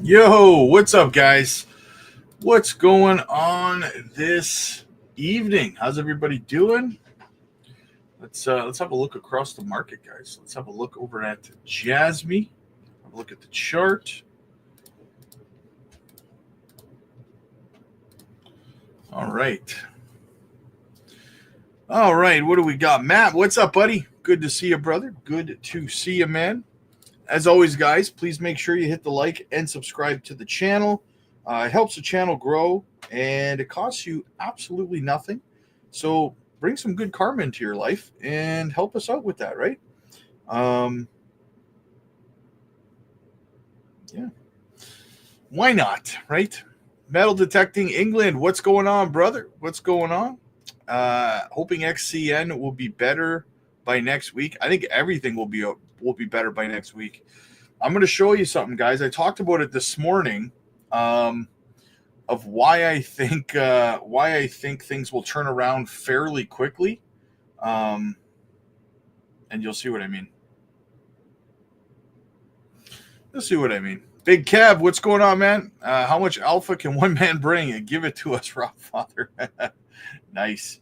Yo, what's up, guys? What's going on this evening? How's everybody doing? Let's have a look across the market, guys. Let's have a look over at JASMY. Have a look at the chart. All right. All right. What do we got? Matt, what's up, buddy? Good to see you, brother. Good to see you, man. As always, guys, please make sure you hit the like and subscribe to the channel. It helps the channel grow, and it costs you absolutely nothing. So bring some good karma into your life and help us out with that, right? Yeah. Why not, right? Metal Detecting England, what's going on, brother? What's going on? Hoping XCN will be better by next week. I think everything will be better by next week. I'm going to show you something, guys. I talked about it this morning, of why I think things will turn around fairly quickly, and you'll see what I mean. You'll see what I mean. Big Kev, what's going on, man? How much alpha can one man bring? Give it to us, Rob Father. Nice.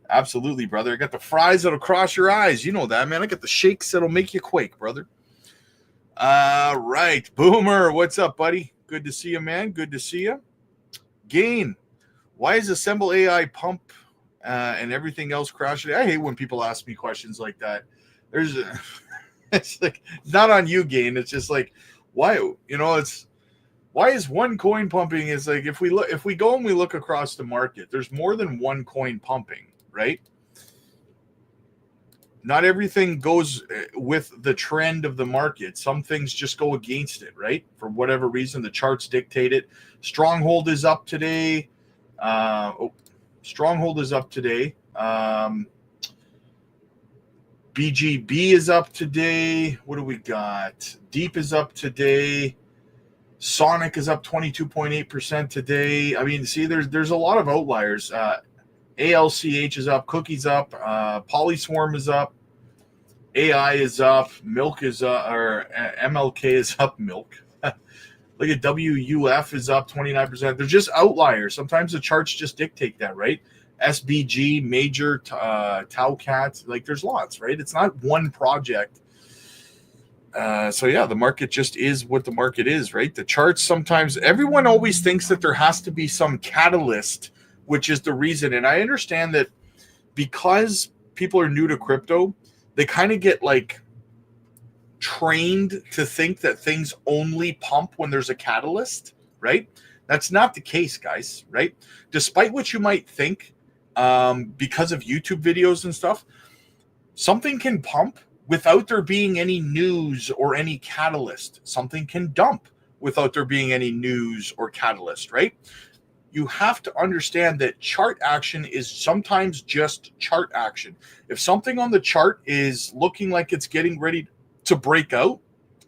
Absolutely, brother. I got the fries that'll cross your eyes. You know that, man. I got the shakes that'll make you quake, brother. All right. Boomer, what's up, buddy? Good to see you, man. Good to see you. Gain, why is Assemble AI pump and everything else crashing? I hate when people ask me questions like that. It's like, not on you, Gain. It's just like, why? Why is one coin pumping? Is like, if we go and we look across the market, there's more than one coin pumping, right? Not everything goes with the trend of the market. Some things just go against it, right? For whatever reason, the charts dictate it. Stronghold is up today. Stronghold is up today. BGB is up today. What do we got? Deep is up today. Sonic is up 22.8% today. I mean, see, there's a lot of outliers. ALCH is up. Cookie's up. Polyswarm is up. AI is up. Milk is up. Or MLK is up. Milk. Look at WUF is up 29%. They're just outliers. Sometimes the charts just dictate that, right? SBG, Major, Taucat, like there's lots, right? It's not one project. So yeah, the market just is what the market is, right? The charts sometimes, everyone always thinks that there has to be some catalyst, which is the reason. And I understand that because people are new to crypto, they kind of get like trained to think that things only pump when there's a catalyst, right? That's not the case, guys, right? Despite what you might think, because of YouTube videos and stuff, something can pump without there being any news or any catalyst. Something can dump without there being any news or catalyst, right? You have to understand that chart action is sometimes just chart action. If something on the chart is looking like it's getting ready to break out,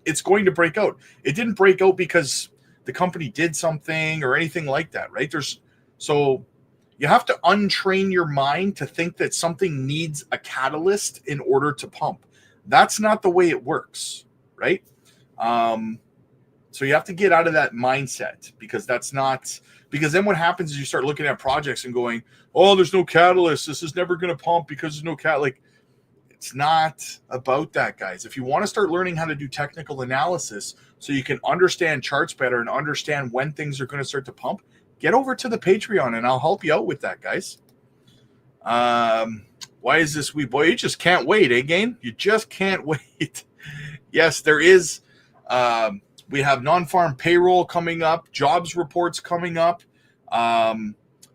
it's going to break out. It didn't break out because the company did something or anything like that, right? So you have to untrain your mind to think that something needs a catalyst in order to pump. That's not the way it works, right? So you have to get out of that mindset, because then what happens is you start looking at projects and going, oh, there's no catalyst. This is never going to pump because there's no like, it's not about that, guys. If you want to start learning how to do technical analysis so you can understand charts better and understand when things are going to start to pump, get over to the Patreon and I'll help you out with that, guys. Why is this wee boy? You just can't wait, eh, Gain? You just can't wait. Yes, there is. We have non-farm payroll coming up, jobs reports coming up,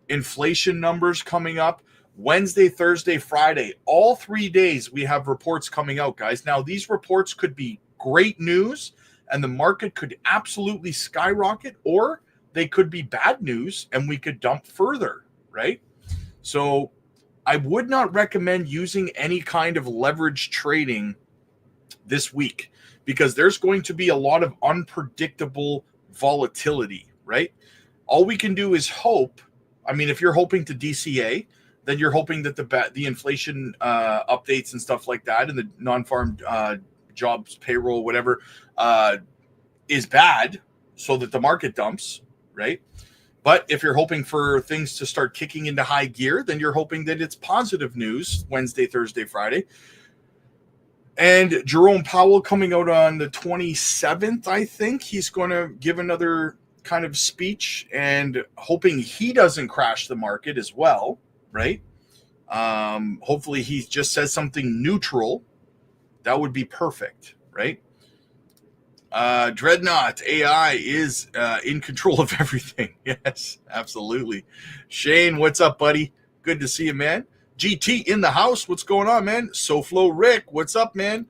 inflation numbers coming up. Wednesday, Thursday, Friday, all 3 days we have reports coming out, guys. Now, these reports could be great news and the market could absolutely skyrocket, or they could be bad news and we could dump further, right? So I would not recommend using any kind of leverage trading this week, because there's going to be a lot of unpredictable volatility, right? All we can do is hope. I mean, if you're hoping to DCA, then you're hoping that the inflation updates and stuff like that, and the non-farm jobs payroll, whatever, is bad, so that the market dumps, right? But if you're hoping for things to start kicking into high gear, then you're hoping that it's positive news Wednesday, Thursday, Friday. And Jerome Powell coming out on the 27th, I think he's going to give another kind of speech, and hoping he doesn't crash the market as well, right? Hopefully he just says something neutral. That would be perfect, right? Dreadnought AI is in control of everything. Yes, absolutely. Shane, what's up, buddy? Good to see you, man. GT in the house. What's going on, man? SoFlo Rick, what's up, man?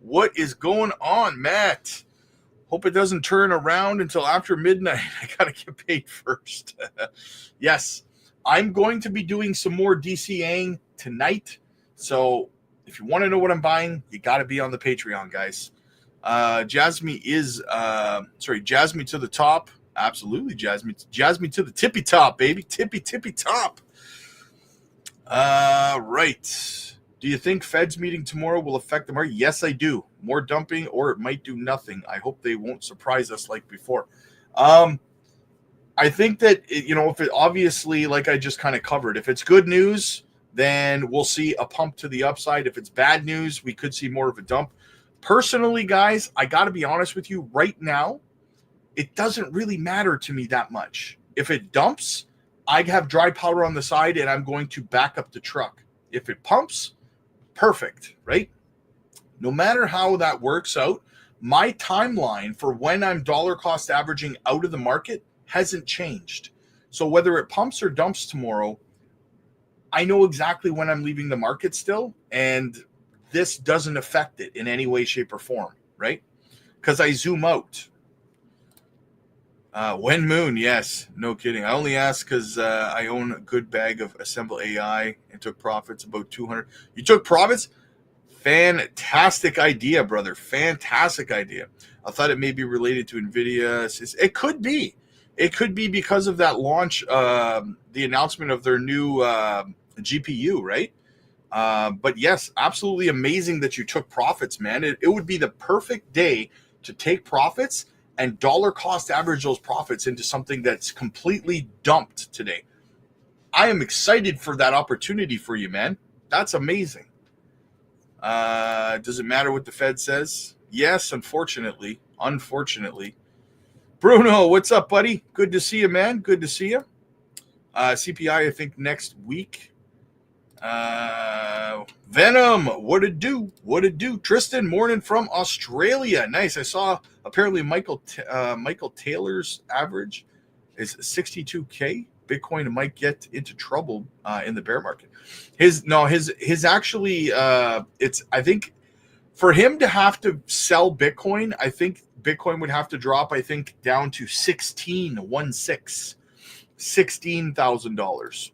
What is going on, Matt? Hope it doesn't turn around until after midnight. I got to get paid first. Yes, I'm going to be doing some more DCAing tonight. So if you want to know what I'm buying, you got to be on the Patreon, guys. Jasmy to the top. Absolutely, Jasmy to the tippy top, baby. Tippy top. Right. Do you think Fed's meeting tomorrow will affect the market? Yes, I do. More dumping, or it might do nothing. I hope they won't surprise us like before. I think that, if it obviously, like I just kind of covered, if it's good news, then we'll see a pump to the upside. If it's bad news, we could see more of a dump. Personally, guys, I got to be honest with you right now, it doesn't really matter to me that much. If it dumps, I have dry powder on the side and I'm going to back up the truck. If it pumps, perfect, right? No matter how that works out, my timeline for when I'm dollar cost averaging out of the market hasn't changed. So whether it pumps or dumps tomorrow, I know exactly when I'm leaving the market still, and this doesn't affect it in any way, shape, or form, right? Because I zoom out. When Moon, yes, no kidding. I only asked because I own a good bag of Assemble AI and took profits, about 200. You took profits? Fantastic idea, brother. Fantastic idea. I thought it may be related to NVIDIA. It could be. It could be because of that launch, the announcement of their new GPU, right? But yes, absolutely amazing that you took profits, man. It would be the perfect day to take profits and dollar cost average those profits into something that's completely dumped today. I am excited for that opportunity for you, man. That's amazing. Does it matter what the Fed says? Yes, unfortunately. Bruno, what's up, buddy? Good to see you, man. Good to see you. CPI, I think, next week. Venom, what it do? Tristan, morning from Australia. Nice. I saw apparently Michael Taylor's average is 62K. Bitcoin might get into trouble in the bear market. His actually it's, I think, for him to have to sell Bitcoin, I think Bitcoin would have to drop, I think, down to $16,000.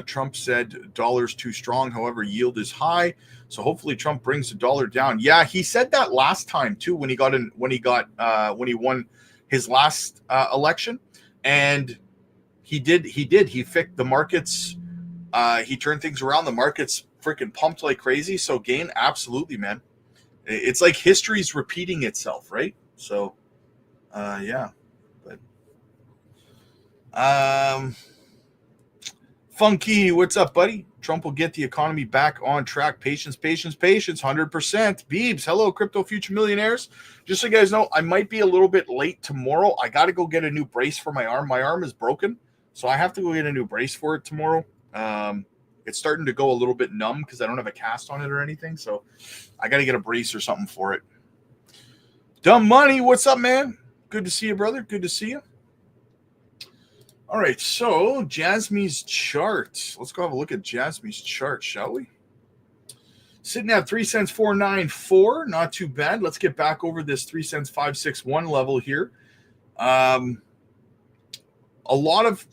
Trump said dollar's too strong. However, yield is high. So hopefully Trump brings the dollar down. Yeah, he said that last time too when he won his last election, and he did. He fixed the markets. He turned things around. The markets freaking pumped like crazy. So gain, absolutely, man. It's like history's repeating itself, right? So, yeah. But Funky, what's up, buddy? Trump will get the economy back on track. Patience, 100%. Beebs, hello, crypto future millionaires. Just so you guys know, I might be a little bit late tomorrow. I got to go get a new brace for my arm. My arm is broken, so I have to go get a new brace for it tomorrow. It's starting to go a little bit numb because I don't have a cast on it or anything, so I got to get a brace or something for it. Dumb Money, what's up, man? Good to see you, brother. Good to see you. All right, so Jasmy's chart. Let's go have a look at Jasmy's chart, shall we? Sitting at 3 cents 494, not too bad. Let's get back over this 3 cents 561 level here. A lot of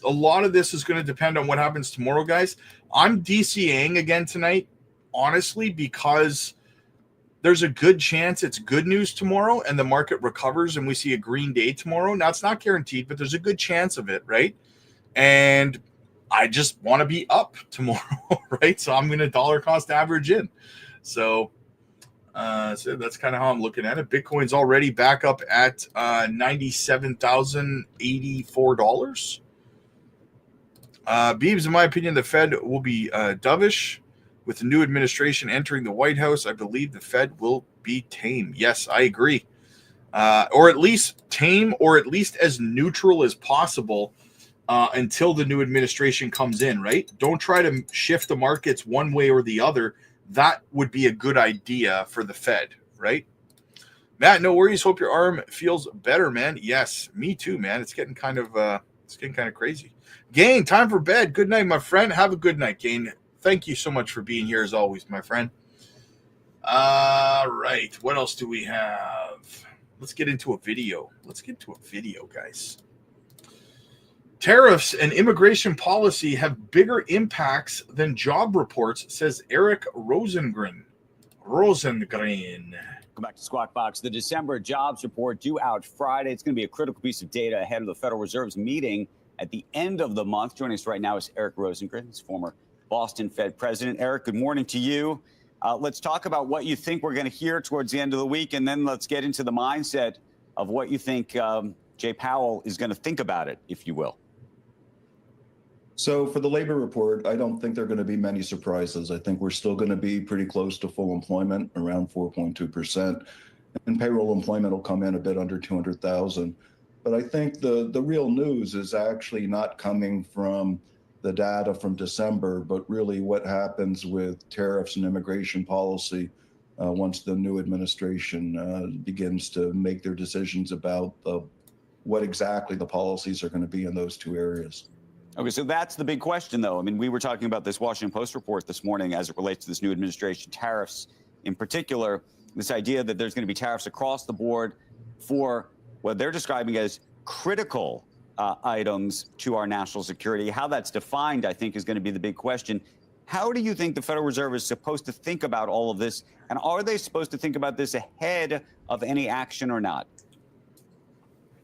this is going to depend on what happens tomorrow, guys. I'm DCAing again tonight, honestly, because there's a good chance it's good news tomorrow and the market recovers and we see a green day tomorrow. Now, it's not guaranteed, but there's a good chance of it, right? And I just want to be up tomorrow, right? So I'm going to dollar cost average in. So So that's kind of how I'm looking at it. Bitcoin's already back up at $97,084. Beebs, in my opinion, the Fed will be dovish. With the new administration entering the White House, I believe the Fed will be tame. Yes, I agree. Or at least tame, or at least as neutral as possible until the new administration comes in, right? Don't try to shift the markets one way or the other. That would be a good idea for the Fed, right? Matt, no worries. Hope your arm feels better, man. Yes, me too, man. It's getting kind of crazy. Gain, time for bed. Good night, my friend. Have a good night, Gain. Thank you so much for being here as always, my friend. All right. What else do we have? Let's get into a video. Guys. Tariffs and immigration policy have bigger impacts than job reports, says Eric Rosengren. Go back to Squawk Box. The December jobs report due out Friday. It's going to be a critical piece of data ahead of the Federal Reserve's meeting at the end of the month. Joining us right now is Eric Rosengren, his former Boston Fed president. Eric, good morning to you. Let's talk about what you think we're going to hear towards the end of the week, and then let's get into the mindset of what you think Jay Powell is going to think about it, if you will. So for the labor report, I don't think there are going to be many surprises. I think we're still going to be pretty close to full employment, around 4.2%, and payroll employment will come in a bit under 200,000. But I think the real news is actually not coming from the data from December, but really what happens with tariffs and immigration policy once the new administration begins to make their decisions about what exactly the policies are going to be in those two areas. Okay, so that's the big question, though. I mean, we were talking about this Washington Post report this morning as it relates to this new administration, tariffs in particular, this idea that there's going to be tariffs across the board for what they're describing as critical items to our national security. How that's defined, I think, is going to be the big question. How do you think the Federal Reserve is supposed to think about all of this? And are they supposed to think about this ahead of any action or not?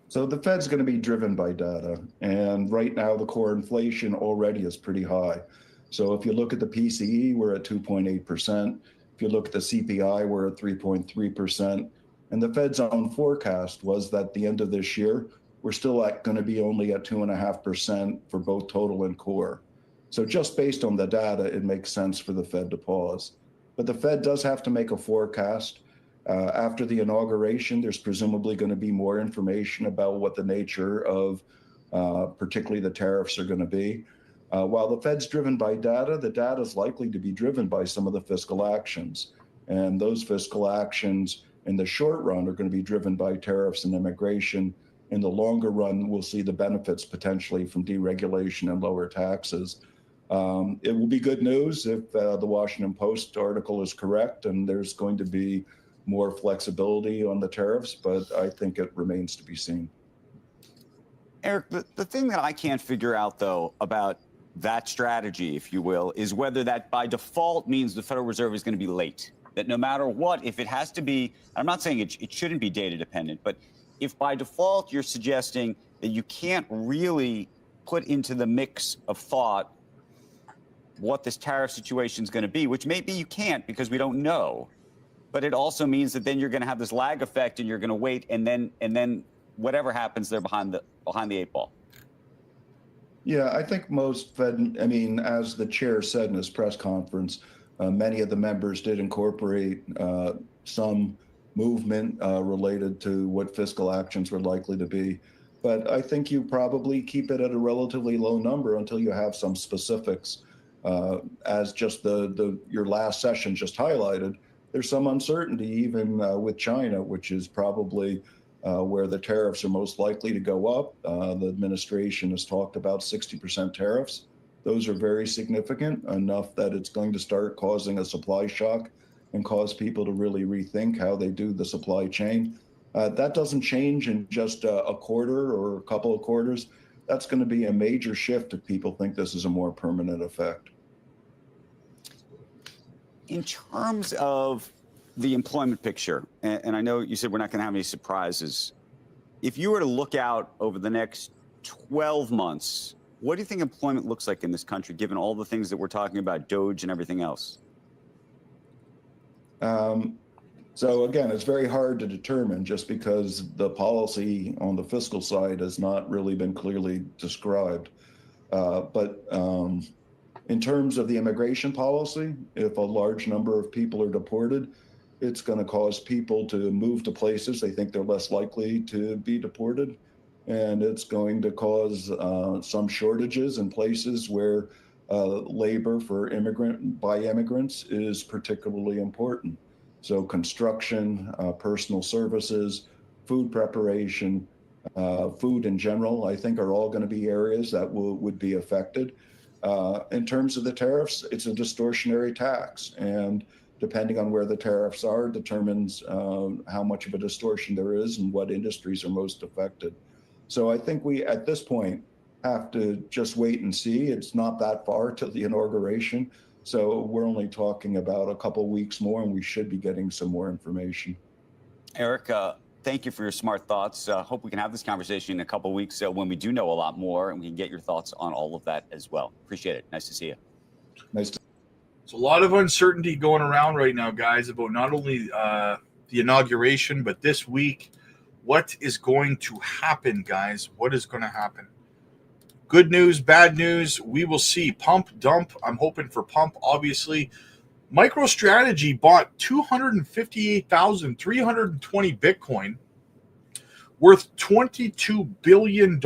So the Fed's going to be driven by data. And right now, the core inflation already is pretty high. So if you look at the PCE, we're at 2.8%. If you look at the CPI, we're at 3.3%. And the Fed's own forecast was that at the end of this year, we're still going to be only at 2.5% for both total and core. So just based on the data, it makes sense for the Fed to pause. But the Fed does have to make a forecast. After the inauguration, there's presumably going to be more information about what the nature of particularly the tariffs are going to be. While the Fed's driven by data, the data is likely to be driven by some of the fiscal actions. And those fiscal actions in the short run are going to be driven by tariffs and immigration. In the longer run, we'll see the benefits potentially from deregulation and lower taxes. It will be good news if the Washington Post article is correct and there's going to be more flexibility on the tariffs, but I think it remains to be seen. Eric, the thing that I can't figure out, though, about that strategy, if you will, is whether that by default means the Federal Reserve is going to be late. That no matter what, if it has to be, I'm not saying it shouldn't be data dependent, but if by default you're suggesting that you can't really put into the mix of thought what this tariff situation is going to be, which maybe you can't because we don't know. But it also means that then you're going to have this lag effect, and you're going to wait, and then whatever happens, they're behind the eight ball. Yeah, I think most Fed, as the chair said in his press conference, many of the members did incorporate some movement related to what fiscal actions were likely to be. But I think you probably keep it at a relatively low number until you have some specifics. As just your last session just highlighted, there's some uncertainty even with China, which is probably where the tariffs are most likely to go up. The administration has talked about 60% tariffs. Those are very significant, enough that it's going to start causing a supply shock and cause people to really rethink how they do the supply chain. That doesn't change in just a quarter or a couple of quarters. That's going to be a major shift if people think this is a more permanent effect. In terms of the employment picture, and I know you said we're not going to have any surprises, if you were to look out over the next 12 months, what do you think employment looks like in this country, given all the things that we're talking about, DOGE and everything else? So again, it's very hard to determine just because the policy on the fiscal side has not really been clearly described. But in terms of the immigration policy, if a large number of people are deported, it's going to cause people to move to places they think they're less likely to be deported. And it's going to cause some shortages in places where labor for immigrants is particularly important. So construction, personal services, food preparation, food in general, I think are all going to be areas that would be affected. In terms of the tariffs, it's a distortionary tax, and depending on where the tariffs are determines how much of a distortion there is and what industries are most affected. So I think we, at this point, have to just wait and see. It's not that far to the inauguration. So we're only talking about a couple weeks more, and we should be getting some more information. Eric, thank you for your smart thoughts. Hope we can have this conversation in a couple weeks when we do know a lot more, and we can get your thoughts on all of that as well. Appreciate it. Nice to see you. Nice to There's a lot of uncertainty going around right now, guys, about not only the inauguration, but this week, what is going to happen, guys? What is going to happen? Good news, bad news, we will see. Pump, dump. I'm hoping for pump, obviously. MicroStrategy bought 258,320 Bitcoin worth $22 billion in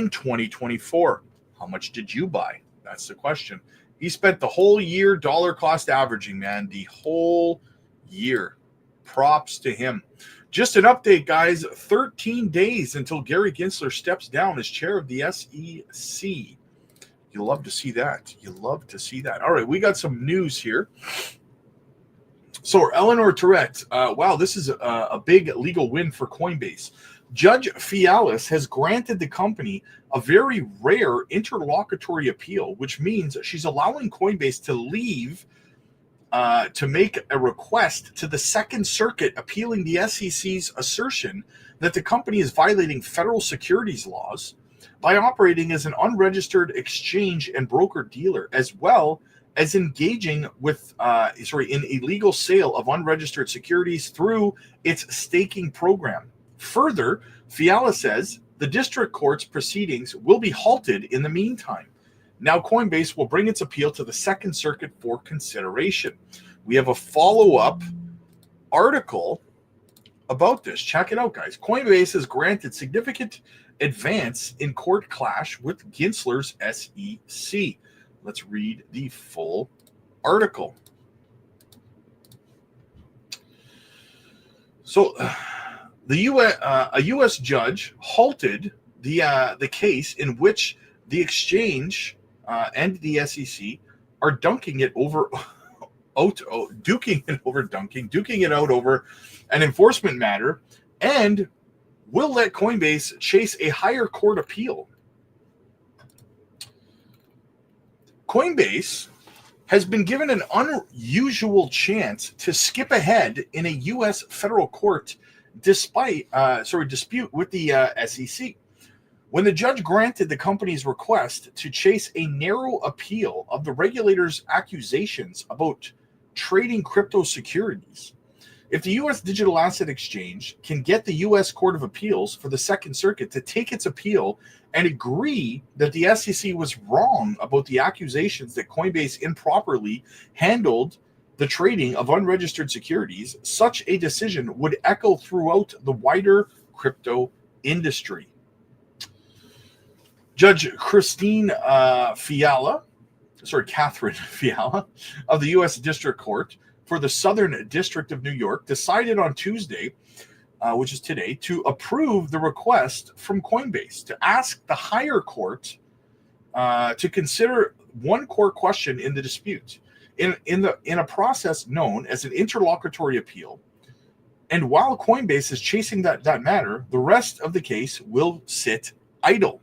2024. How much did you buy? That's the question. He spent the whole year dollar cost averaging, man, the whole year. Props to him. Just an update, guys. 13 days until Gary Gensler steps down as chair of the SEC. You love to see that. You love to see that. All right, we got some news here. So Eleanor Tourette, wow, this is a big legal win for Coinbase. Judge Fialis has granted the company a very rare interlocutory appeal, which means she's allowing Coinbase to leave to make a request to the Second Circuit appealing the SEC's assertion that the company is violating federal securities laws by operating as an unregistered exchange and broker-dealer, as well as engaging with in illegal sale of unregistered securities through its staking program. Further, Fiala says the district court's proceedings will be halted in the meantime. Now Coinbase will bring its appeal to the Second Circuit for consideration. We have a follow-up article about this. Check it out, guys. Coinbase has granted significant advance in court clash with Gensler's SEC. Let's read the full article. So, a U.S. judge halted the case in which the exchange and the SEC are duking it out over an enforcement matter, and will let Coinbase chase a higher court appeal. Coinbase has been given an unusual chance to skip ahead in a U.S. federal court dispute with the SEC. When the judge granted the company's request to chase a narrow appeal of the regulator's accusations about trading crypto securities, if the U.S. Digital Asset Exchange can get the U.S. Court of Appeals for the Second Circuit to take its appeal and agree that the SEC was wrong about the accusations that Coinbase improperly handled the trading of unregistered securities, such a decision would echo throughout the wider crypto industry. Judge Catherine Fiala of the U.S. District Court for the Southern District of New York decided on Tuesday, which is today, to approve the request from Coinbase to ask the higher court to consider one core question in the dispute in a process known as an interlocutory appeal. And while Coinbase is chasing that matter, the rest of the case will sit idle.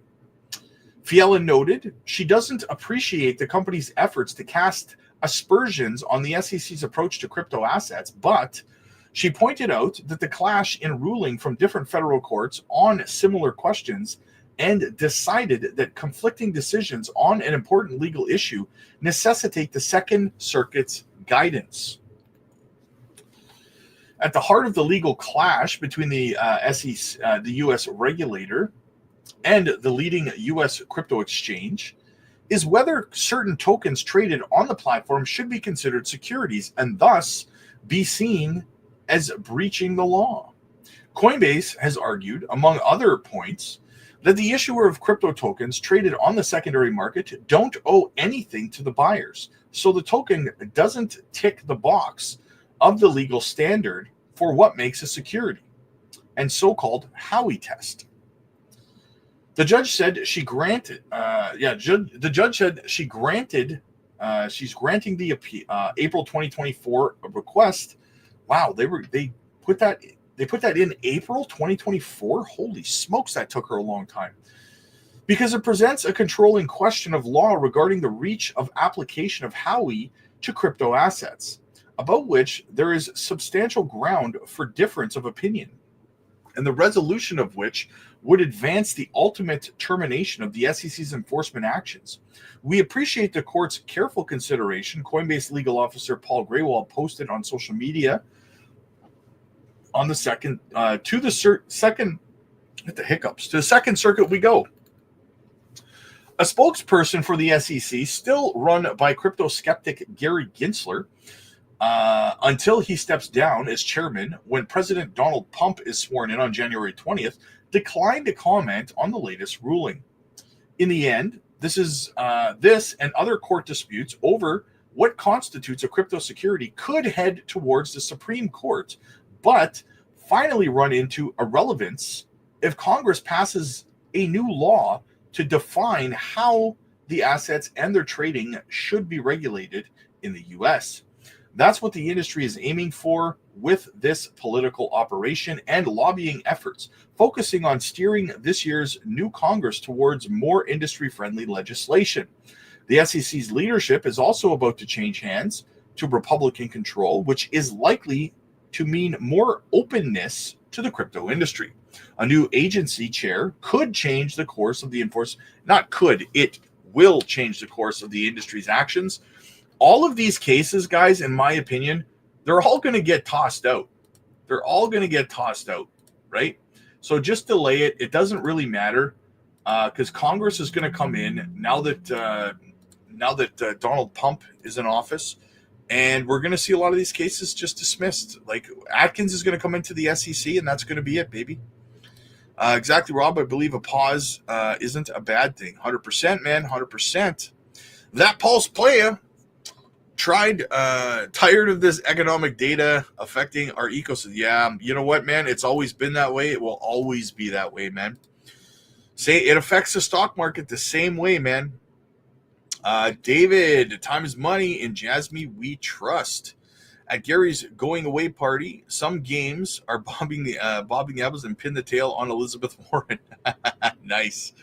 Fiala noted she doesn't appreciate the company's efforts to cast aspersions on the SEC's approach to crypto assets, but she pointed out that the clash in ruling from different federal courts on similar questions and decided that conflicting decisions on an important legal issue necessitate the Second Circuit's guidance. At the heart of the legal clash between the SEC, the U.S. regulator, and the leading U.S. crypto exchange is whether certain tokens traded on the platform should be considered securities and thus be seen as breaching the law. Coinbase has argued, among other points, that the issuer of crypto tokens traded on the secondary market don't owe anything to the buyers, so the token doesn't tick the box of the legal standard for what makes a security, and so-called Howey test. The judge said she granted. The judge said she granted. She's granting the April 2024 request. Wow, they put that in April 2024. Holy smokes, that took her a long time. Because it presents a controlling question of law regarding the reach of application of Howey to crypto assets, about which there is substantial ground for difference of opinion, and the resolution of which would advance the ultimate termination of the SEC's enforcement actions. We appreciate the court's careful consideration, Coinbase legal officer Paul Graywall posted on social media on the second circuit we go. A spokesperson for the SEC, still run by crypto skeptic Gary Gensler, until he steps down as chairman when President Donald Trump is sworn in on January 20th, declined to comment on the latest ruling. In the end, this and other court disputes over what constitutes a crypto security could head towards the Supreme Court, but finally run into irrelevance if Congress passes a new law to define how the assets and their trading should be regulated in the U.S. That's what the industry is aiming for with this political operation and lobbying efforts, focusing on steering this year's new Congress towards more industry-friendly legislation. The SEC's leadership is also about to change hands to Republican control, which is likely to mean more openness to the crypto industry. A new agency chair could change the course of the it will change the course of the industry's actions. All of these cases, guys, in my opinion, they're all going to get tossed out. They're all going to get tossed out, right? So just delay it. It doesn't really matter because Congress is going to come in now that Donald Trump is in office, and we're going to see a lot of these cases just dismissed. Like Atkins is going to come into the SEC, and that's going to be it, baby. Exactly, Rob. I believe a pause isn't a bad thing. 100%, man. 100%. That Pulse Playa tired of this economic data affecting our ecosystem. Yeah, you know what, man? It's always been that way. It will always be that way, man. It affects the stock market the same way, man. David, time is money. In JASMY, we trust. At Gary's going away party, some games are bobbing the apples and pin the tail on Elizabeth Warren. Nice.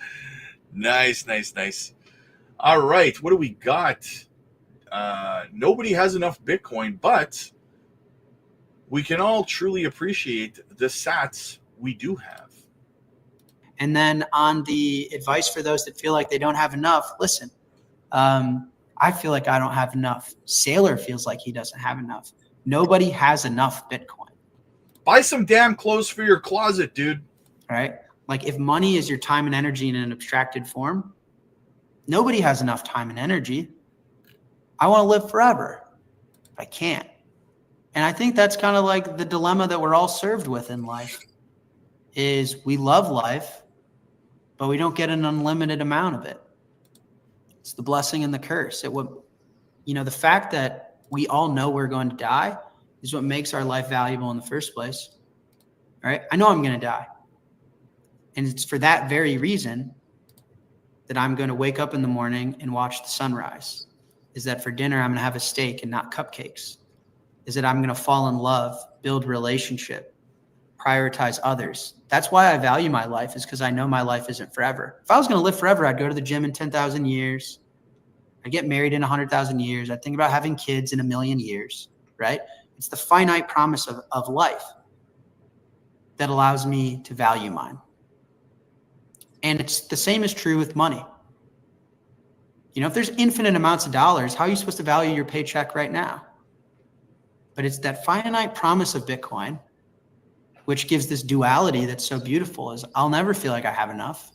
All right, what do we got? Nobody has enough Bitcoin, but we can all truly appreciate the sats we do have. And then on the advice for those that feel like they don't have enough, listen, I feel like I don't have enough. Sailor feels like he doesn't have enough. Nobody has enough Bitcoin. Buy some damn clothes for your closet, dude. All right? Like if money is your time and energy in an abstracted form, nobody has enough time and energy. I want to live forever, but I can't. And I think that's kind of like the dilemma that we're all served with in life is we love life, but we don't get an unlimited amount of it. It's the blessing and the curse. The fact that we all know we're going to die is what makes our life valuable in the first place. All right? I know I'm going to die. And it's for that very reason that I'm going to wake up in the morning and watch the sunrise. Is that for dinner, I'm going to have a steak and not cupcakes. Is that I'm going to fall in love, build relationship, prioritize others. That's why I value my life, is because I know my life isn't forever. If I was going to live forever, I'd go to the gym in 10,000 years. I'd get married in 100,000 years. I'd think about having kids in 1,000,000 years, right? It's the finite promise of life that allows me to value mine. And it's the same is true with money. If there's infinite amounts of dollars, how are you supposed to value your paycheck right now? But it's that finite promise of Bitcoin, which gives this duality that's so beautiful, is I'll never feel like I have enough.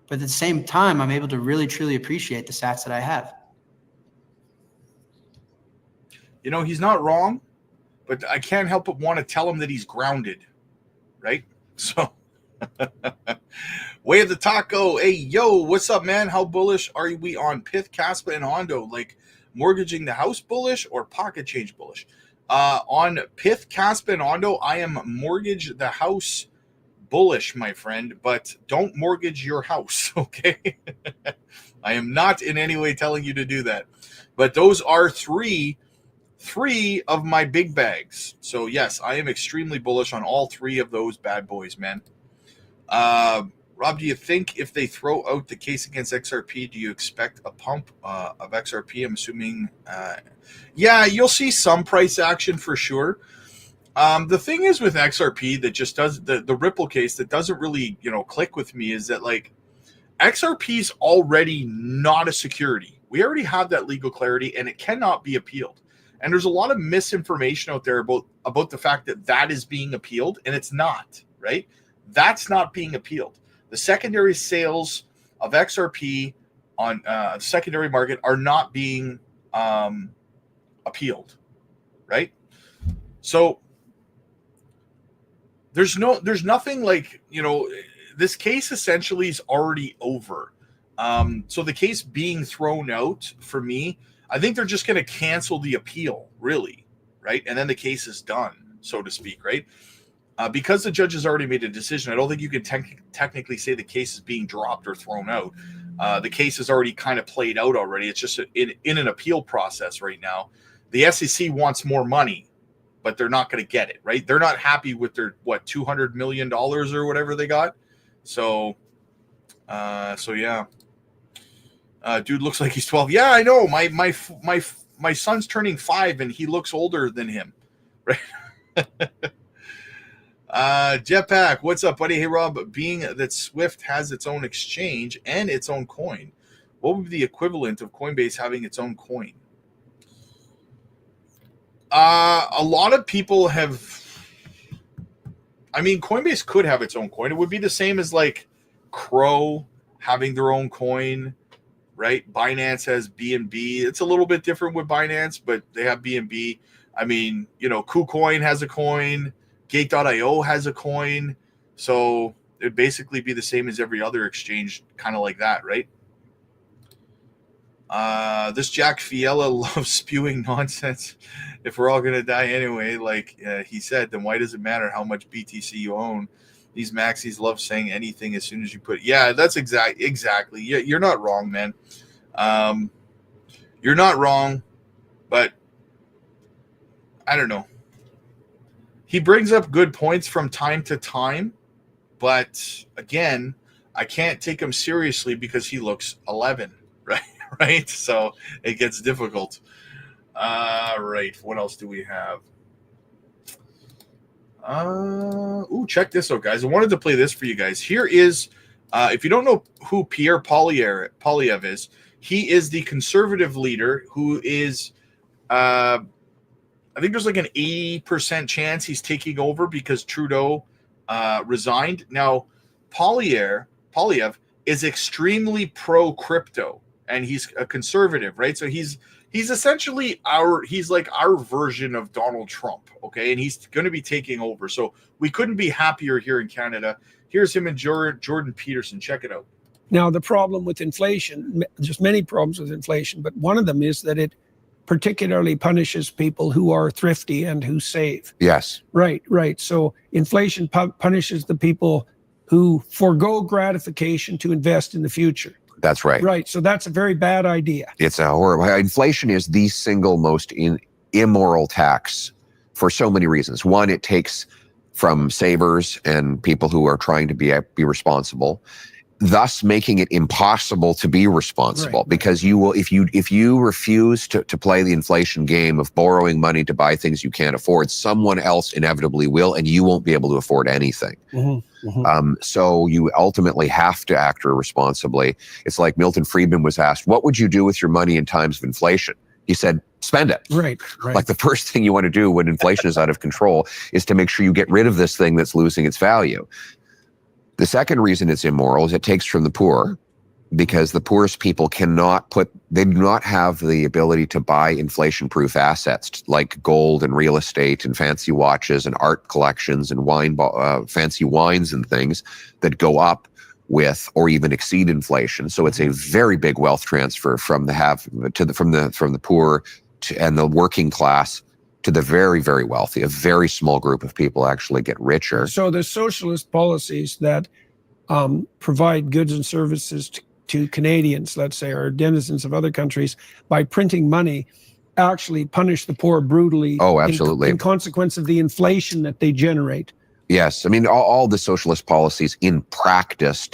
But at the same time, I'm able to really, truly appreciate the sats that I have. You know, he's not wrong, but I can't help but want to tell him that he's grounded, right? So, Way of the Taco. Hey, yo, what's up, man? How bullish are we on Pith, Kaspa, and Hondo? Like mortgaging the house bullish or pocket change bullish? On Pith, Kaspa, and Hondo, I am mortgage the house bullish, my friend, but don't mortgage your house, okay? I am not in any way telling you to do that. But those are three of my big bags. So yes, I am extremely bullish on all three of those bad boys, man. Rob, do you think if they throw out the case against XRP, do you expect a pump of XRP? I'm assuming, yeah, you'll see some price action for sure. The thing is with XRP that just does the Ripple case that doesn't really, click with me is that like XRP is already not a security. We already have that legal clarity and it cannot be appealed. And there's a lot of misinformation out there about the fact that that is being appealed, and it's not, right? That's not being appealed. The secondary sales of XRP on the secondary market are not being appealed, right? So there's nothing like, this case essentially is already over. So the case being thrown out, for me, I think they're just going to cancel the appeal, really, right? And then the case is done, so to speak, right? Because the judge has already made a decision, I don't think you can technically say the case is being dropped or thrown out. The case is already kind of played out already. It's just in an appeal process right now. The SEC wants more money, but they're not going to get it, right? They're not happy with their, $200 million or whatever they got. So yeah. Dude looks like he's 12. Yeah, I know. My son's turning 5 and he looks older than him. Right? Jetpack, what's up, buddy? Hey, Rob, being that Swift has its own exchange and its own coin, what would be the equivalent of Coinbase having its own coin? A lot of people Coinbase could have its own coin. It would be the same as like Crow having their own coin. Right, Binance has BNB. It's a little bit different with Binance, but they have BNB. I mean, KuCoin has a coin. Gate.io has a coin. So it'd basically be the same as every other exchange, kind of like that, right? This Jack Fiella loves spewing nonsense. If we're all going to die anyway, like he said, then why does it matter how much BTC you own? These maxis love saying anything as soon as you put. Yeah, that's exactly. Yeah, you're not wrong, man. You're not wrong, but I don't know. He brings up good points from time to time, but again, I can't take him seriously because he looks 11, right? Right? So it gets difficult. Right. What else do we have? Check this out, guys. I wanted to play this for you guys. Here is, if you don't know who Pierre Poilievre is, he is the conservative leader who is, I think there's like an 80% chance he's taking over because Trudeau resigned. Now, Poilievre is extremely pro-crypto, and he's a conservative, right? So he's essentially he's like our version of Donald Trump, okay? And he's going to be taking over. So we couldn't be happier here in Canada. Here's him and Jordan Peterson. Check it out. Now, the problem with inflation, there's many problems with inflation, but one of them is that it particularly punishes people who are thrifty and who save. Yes. Right. So inflation punishes the people who forego gratification to invest in the future. That's right. Right. So that's a very bad idea. It's a horrible. Inflation is the single most immoral tax for so many reasons. One, it takes from savers and people who are trying to be responsible, thus making it impossible to be responsible. Right. Because you will, if you refuse to play the inflation game of borrowing money to buy things you can't afford, someone else inevitably will, and you won't be able to afford anything. Mm-hmm. Mm-hmm. So you ultimately have to act responsibly. It's like Milton Friedman was asked, what would you do with your money in times of inflation? He said, spend it. Right. Like the first thing you want to do when inflation is out of control is to make sure you get rid of this thing that's losing its value. The second reason it's immoral is it takes from the poor, because the poorest people they do not have the ability to buy inflation-proof assets like gold and real estate and fancy watches and art collections and fancy wines and things that go up with or even exceed inflation. So it's a very big wealth transfer from the poor and the working class to the very, very wealthy. A very small group of people actually get richer. So the socialist policies that provide goods and services to Canadians, let's say, or denizens of other countries, by printing money, actually punish the poor brutally. Oh, absolutely. In consequence of the inflation that they generate. Yes. I mein, all the socialist policies in practice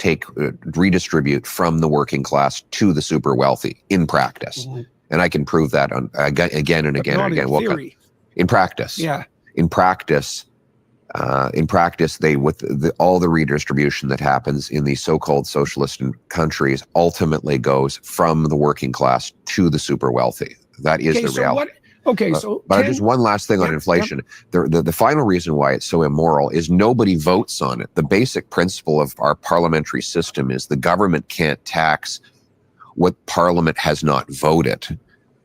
redistribute from the working class to the super wealthy in practice. Mm-hmm. And I can prove that again and again and again. In theory. In practice. Yeah. In practice, all the redistribution that happens in these so-called socialist countries ultimately goes from the working class to the super wealthy. That is the reality. But just one last thing on inflation. The final reason why it's so immoral is nobody votes on it. The basic principle of our parliamentary system is the government can't tax what Parliament has not voted.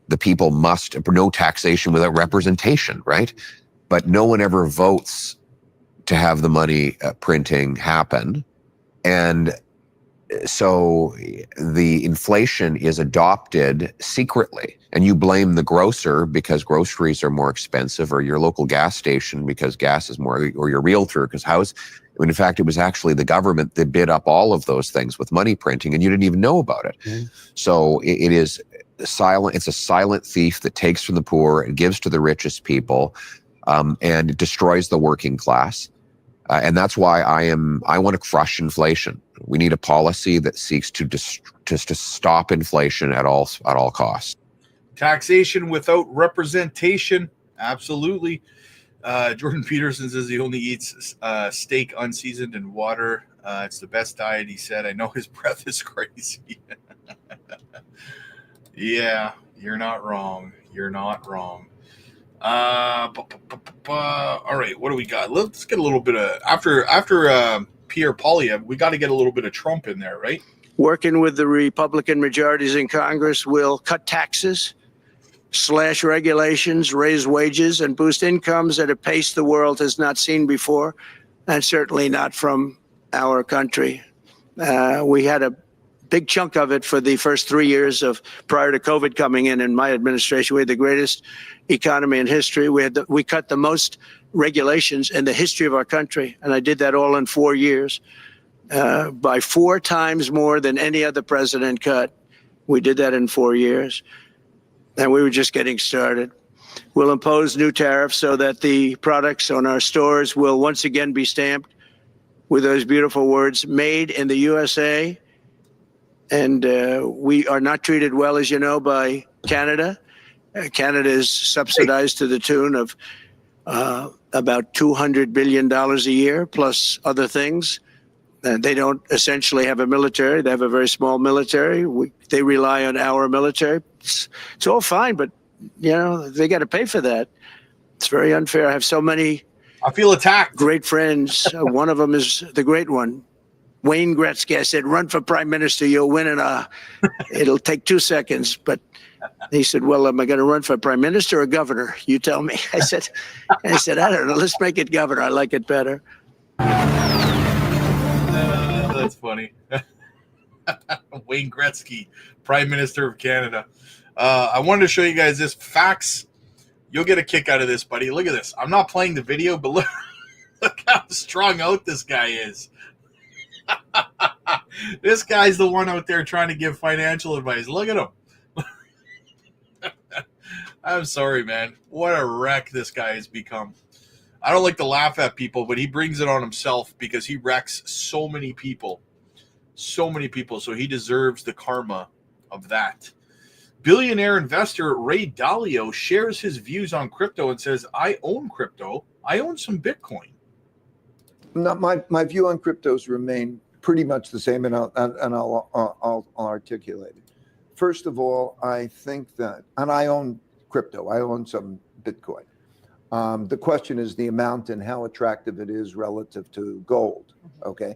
The people no taxation without representation, right? But no one ever votes to have the money printing happen. And so the inflation is adopted secretly, and you blame the grocer because groceries are more expensive, or your local gas station because gas is more, or your realtor because when in fact it was actually the government that bid up all of those things with money printing, and you didn't even know about it. Mm-hmm. So it is silent. It's a silent thief that takes from the poor and gives to the richest people, and it destroys the working class. And that's why I want to crush inflation. We need a policy that seeks to stop inflation at all costs. Taxation without representation, absolutely. Jordan Peterson says he only eats steak unseasoned in water. It's the best diet, he said. I know his breath is crazy. Yeah, you're not wrong. You're not wrong. All right, what do we got? Let's get a little bit of after Pierre Poilievre. We got to get a little bit of Trump in there, right? Working with the Republican majorities in Congress will cut taxes, slash regulations, raise wages, and boost incomes at a pace the world has not seen before, and certainly not from our country. We had a big chunk of it for the first 3 years prior to COVID coming in my administration. We had the greatest economy in history. We cut the most regulations in the history of our country, and I did that all in 4 years, by 4 times more than any other president cut. We did that in 4 years, and we were just getting started. We'll impose new tariffs so that the products on our stores will once again be stamped with those beautiful words, "Made in the USA." And we are not treated well, as you know, by Canada. Canada is subsidized to the tune of about $200 billion a year, plus other things. They don't essentially have a military. They have a very small military. They rely on our military. It's all fine, but they got to pay for that. It's very unfair. I have so many. I feel attacked. Great friends. One of them is the great one, Wayne Gretzky. I said, "Run for prime minister. You'll win it'll take 2 seconds." But he said, "Well, am I going to run for prime minister or governor? You tell me." I said, "I don't know. Let's make it governor. I like it better." That's funny. Wayne Gretzky, Prime Minister of Canada. I wanted to show you guys this facts. You'll get a kick out of this, buddy. Look at this. I'm not playing the video, but look how strung out this guy is. This guy's the one out there trying to give financial advice. Look at him. I'm sorry, man. What a wreck this guy has become. I don't like to laugh at people, but he brings it on himself because he wrecks so many people. So many people. So he deserves the karma of that. Billionaire investor Ray Dalio shares his views on crypto and says, "I own crypto. I own some Bitcoin." My view on cryptos remain pretty much the same, and I'll articulate it. First of all, I think that, and I own crypto. I own some Bitcoin. The question is the amount and how attractive it is relative to gold. Okay.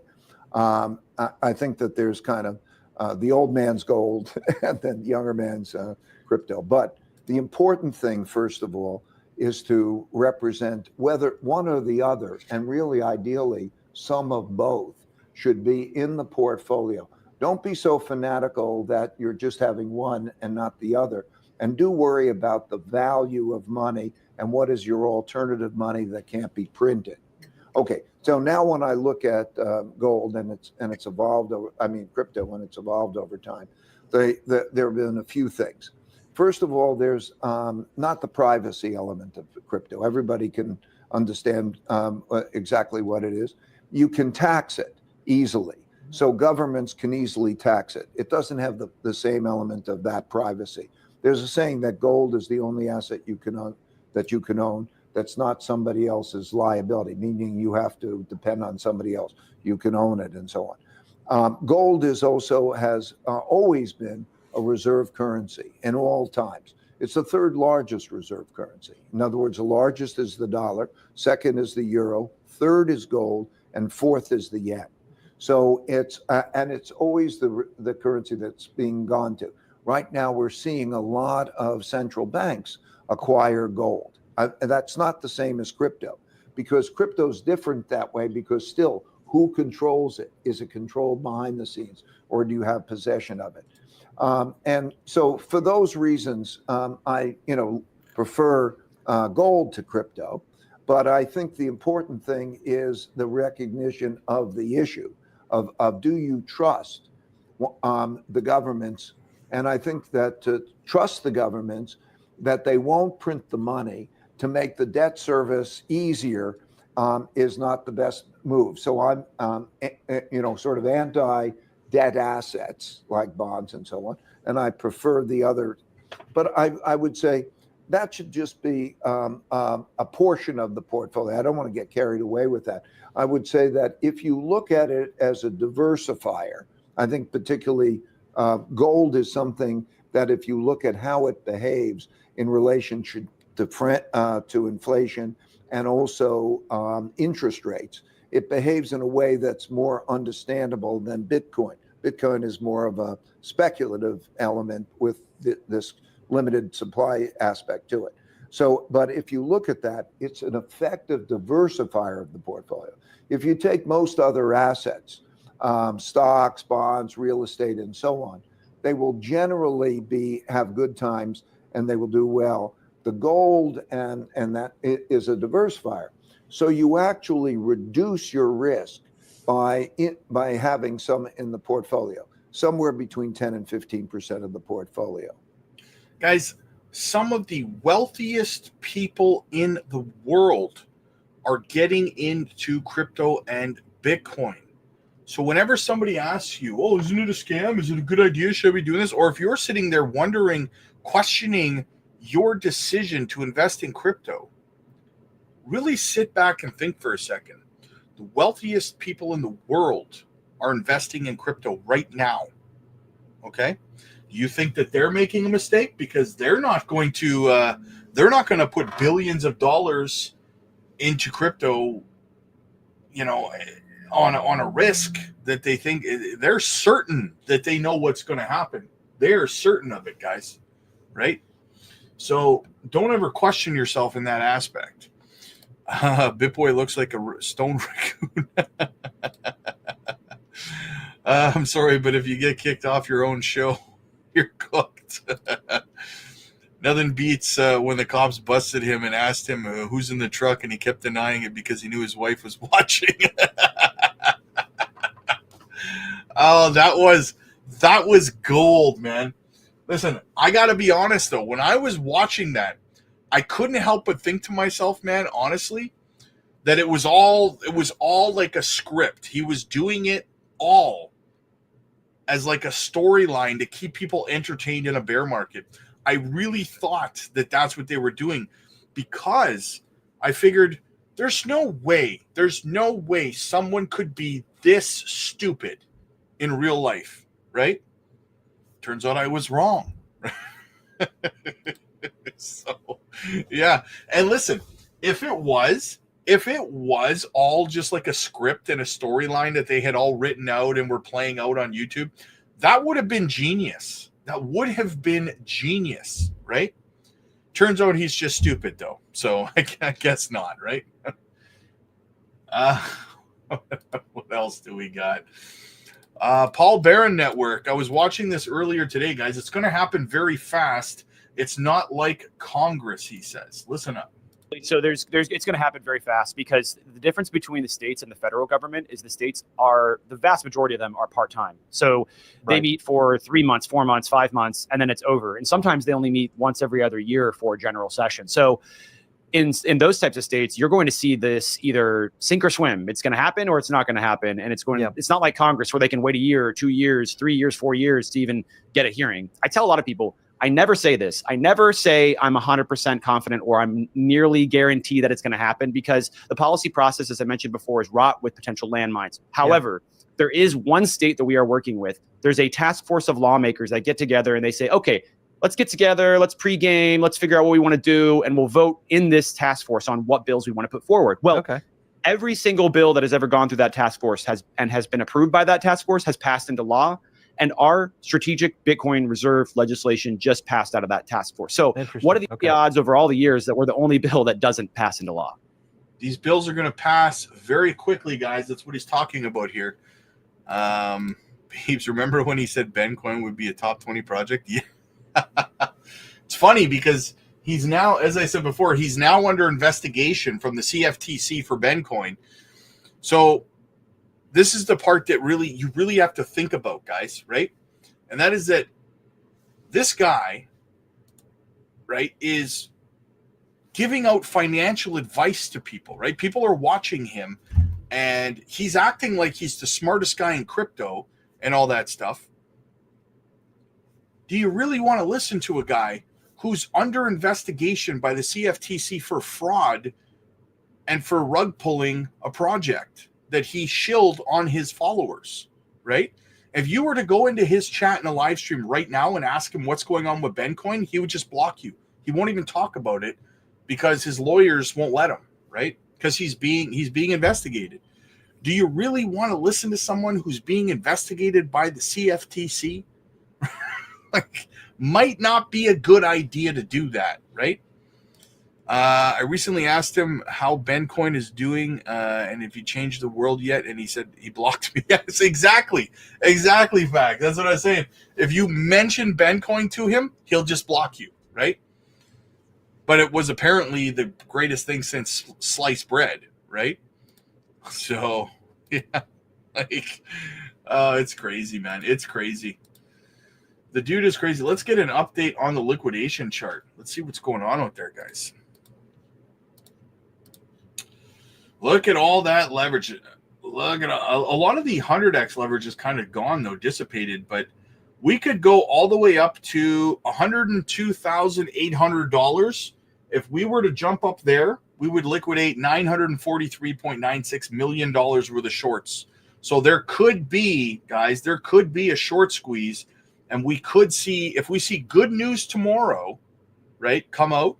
I think that there's kind of the old man's gold and then younger man's crypto. But the important thing, first of all, is to represent whether one or the other, and really ideally some of both, should be in the portfolio. Don't be so fanatical that you're just having one and not the other. And do worry about the value of money and what is your alternative money that can't be printed. Okay, so now when I look at gold and it's evolved over, I mean crypto, when it's evolved over time, there have been a few things. First of all, there's not the privacy element of crypto. Everybody can understand exactly what it is. You can tax it easily. So governments can easily tax it. It doesn't have the same element of that privacy. There's a saying that gold is the only asset you can own that's not somebody else's liability, meaning you have to depend on somebody else. You can own it and so on. Gold has always been a reserve currency in all times. It's the third largest reserve currency. In other words, the largest is the dollar, second is the euro, third is gold, and fourth is the yen. So it's always the currency that's being gone to. Right now, we're seeing a lot of central banks acquire gold. That's not the same as crypto, because crypto is different that way, because still, who controls it? Is it controlled behind the scenes, or do you have possession of it? And so for those reasons, I prefer gold to crypto. But I think the important thing is the recognition of the issue of do you trust the governments? And I think that to trust the governments, that they won't print the money to make the debt service easier is not the best move. So I'm, sort of anti-debt assets like bonds and so on, and I prefer the other. But I would say that should just be a portion of the portfolio. I don't want to get carried away with that. I would say that if you look at it as a diversifier, I think particularly gold is something that if you look at how it behaves in relation to inflation and also interest rates, it behaves in a way that's more understandable than Bitcoin. Bitcoin is more of a speculative element with this limited supply aspect to it. So, but if you look at that, it's an effective diversifier of the portfolio. If you take most other assets, stocks, bonds, real estate, and so on, they will generally have good times and they will do well. The gold and that is a diversifier. So you actually reduce your risk by having some in the portfolio, somewhere between 10 and 15% of the portfolio. Guys, some of the wealthiest people in the world are getting into crypto and Bitcoin. So whenever somebody asks you, oh, isn't it a scam? Is it a good idea? Should we be doing this? Or if you're sitting there wondering, questioning your decision to invest in crypto, really sit back and think for a second. The wealthiest people in the world are investing in crypto right now. Okay? You think that they're making a mistake because they're not going to put billions of dollars into crypto, on a risk that they think they're certain that they know what's going to happen. They're certain of it, guys, right? So don't ever question yourself in that aspect. BitBoy looks like a stone raccoon. I'm sorry, but if you get kicked off your own show, you're cooked. Nothing beats when the cops busted him and asked him who's in the truck, and he kept denying it because he knew his wife was watching. Oh, that was gold, man. Listen, I got to be honest, though. When I was watching that, I couldn't help but think to myself, man, honestly, that it was all like a script. He was doing it all as like a storyline to keep people entertained in a bear market. I really thought that that's what they were doing, because I figured there's no way someone could be this stupid in real life, right? turns out I was wrong. So, yeah. And listen, if it was all just like a script and a storyline that they had all written out and were playing out on YouTube, that would have been genius. That would have been genius, right? Turns out he's just stupid, though. So I guess not, right? What else do we got? Paul Barron Network. I was watching this earlier today, guys. It's going to happen very fast. It's not like Congress, he says. Listen up. So it's going to happen very fast, because the difference between the states and the federal government is the states are, the vast majority of them are part-time. So they meet for 3 months, 4 months, 5 months, and then it's over. And sometimes they only meet once every other year for a general session. So in those types of states, you're going to see this either sink or swim. It's going to happen or it's not going to happen. And it's not like Congress where they can wait a year, 2 years, 3 years, 4 years to even get a hearing. I tell a lot of people, I never say this. I never say I'm 100% confident or I'm nearly guaranteed that it's going to happen, because the policy process, as I mentioned before, is wrought with potential landmines. However, there is one state that we are working with. There's a task force of lawmakers that get together and they say, okay, let's get together, let's pregame, let's figure out what we want to do, and we'll vote in this task force on what bills we want to put forward. Well, every single bill that has ever gone through that task force has been approved by that task force has passed into law. And our strategic Bitcoin reserve legislation just passed out of that task force. So what are the odds over all the years that we're the only bill that doesn't pass into law? These bills are going to pass very quickly, guys. That's what he's talking about here. Peeps, remember when he said Bencoin would be a top 20 project? Yeah. It's funny because he's now, as I said before, he's now under investigation from the CFTC for Bencoin. So this is the part that you really have to think about, guys, right? And that is that this guy, right, is giving out financial advice to people, right? People are watching him, and he's acting like he's the smartest guy in crypto and all that stuff. Do you really want to listen to a guy who's under investigation by the CFTC for fraud and for rug pulling a project that he shilled on his followers, right? If you were to go into his chat in a live stream right now and ask him what's going on with Bencoin, he would just block you. He won't even talk about it because his lawyers won't let him, right? Because he's being investigated. Do you really want to listen to someone who's being investigated by the CFTC? Like, might not be a good idea to do that, right? I recently asked him how Bencoin is doing and if he changed the world yet, and he said he blocked me. Yes, exactly, fact. That's what I was saying. If you mention Bencoin to him, he'll just block you, right? But it was apparently the greatest thing since sliced bread, right? So, yeah, like, it's crazy, man. It's crazy. The dude is crazy. Let's get an update on the liquidation chart. Let's see what's going on out there, guys. Look at all that leverage. Look at a lot of the 100x leverage is kind of gone, though, dissipated. But we could go all the way up to $102,800. If we were to jump up there, we would liquidate $943.96 million worth of shorts. So there could be, guys, there could be a short squeeze. And we could see, if we see good news tomorrow, right, come out,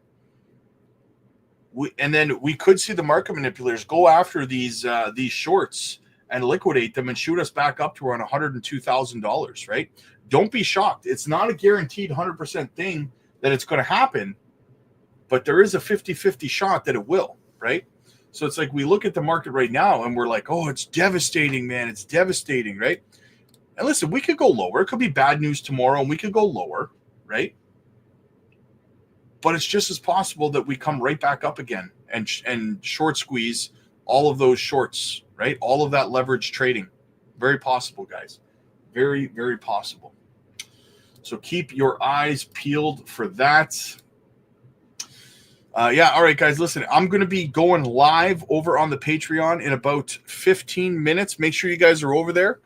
and then we could see the market manipulators go after these shorts and liquidate them and shoot us back up to around $102,000, right? Don't be shocked. It's not a guaranteed 100% thing that it's going to happen, but there is a 50-50 shot that it will, right? So it's like we look at the market right now and we're like, oh, it's devastating, man. It's devastating, right? And listen, we could go lower. It could be bad news tomorrow and we could go lower, right? But it's just as possible that we come right back up again and short squeeze all of those shorts, right? All of that leverage trading. Very possible, guys. Very, very possible. So keep your eyes peeled for that. Yeah, all right, guys, listen, I'm going to be going live over on the Patreon in about 15 minutes. Make sure you guys are over there.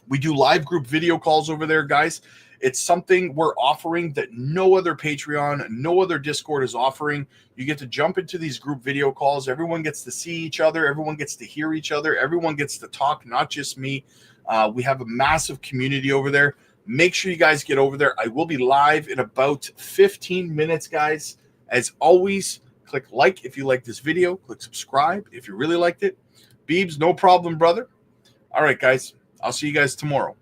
We do live group video calls over there, guys. It's something we're offering that no other Patreon, no other Discord is offering. You get to jump into these group video calls. Everyone gets to see each other. Everyone gets to hear each other. Everyone gets to talk, not just me. We have a massive community over there. Make sure you guys get over there. I will be live in about 15 minutes, guys. As always, click like if you like this video. Click subscribe if you really liked it. Beebs, no problem, brother. All right, guys. I'll see you guys tomorrow.